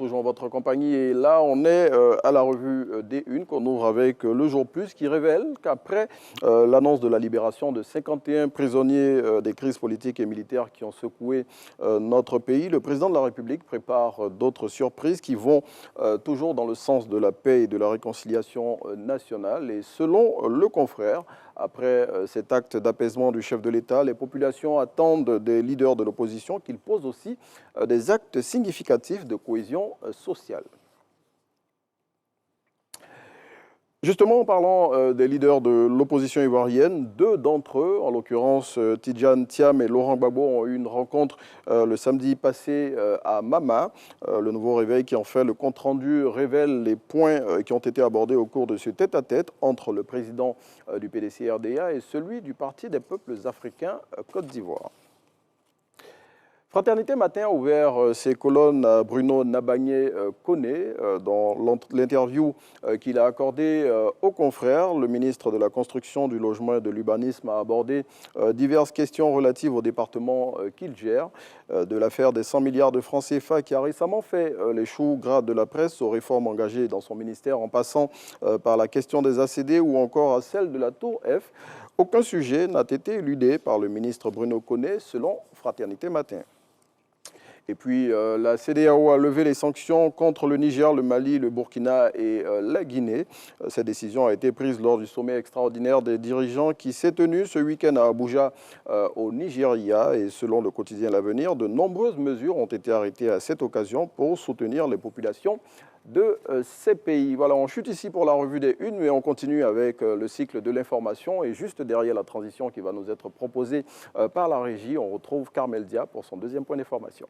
toujours en votre compagnie. Et là, on est à la revue des Unes qu'on ouvre avec Le Jour Plus qui révèle qu'après l'annonce de la libération de 51 prisonniers des crises politiques et militaires qui ont secoué notre pays, le président de la République prépare d'autres surprises qui vont toujours dans le sens de la paix et de la réconciliation nationale. Et selon Le Confrère, après cet acte d'apaisement du chef de l'État, les populations attendent des leaders de l'opposition qu'ils posent aussi des actes significatifs de cohésion sociale. Justement, en parlant des leaders de l'opposition ivoirienne, deux d'entre eux, en l'occurrence Tidjane Thiam et Laurent Gbagbo, ont eu une rencontre le samedi passé à Mama. Le Nouveau Réveil qui en fait le compte-rendu révèle les points qui ont été abordés au cours de ce tête-à-tête entre le président du PDC-RDA et celui du Parti des peuples africains Côte d'Ivoire. Fraternité Matin a ouvert ses colonnes à Bruno Nabagné-Koné. Dans l'interview qu'il a accordée aux confrères, le ministre de la Construction, du Logement et de l'Urbanisme a abordé diverses questions relatives au département qu'il gère, de l'affaire des 100 milliards de francs CFA qui a récemment fait les choux gras de la presse aux réformes engagées dans son ministère, en passant par la question des ACD ou encore à celle de la Tour F. Aucun sujet n'a été éludé par le ministre Bruno Koné, selon Fraternité Matin. Et puis, la CEDEAO a levé les sanctions contre le Niger, le Mali, le Burkina et la Guinée. Cette décision a été prise lors du sommet extraordinaire des dirigeants qui s'est tenu ce week-end à Abuja, au Nigeria. Et selon le quotidien L'Avenir, de nombreuses mesures ont été arrêtées à cette occasion pour soutenir les populations de ces pays. Voilà, on chute ici pour la revue des Unes, mais on continue avec le cycle de l'information. Et juste derrière la transition qui va nous être proposée par la régie, on retrouve Carmel Dia pour son deuxième point d'information.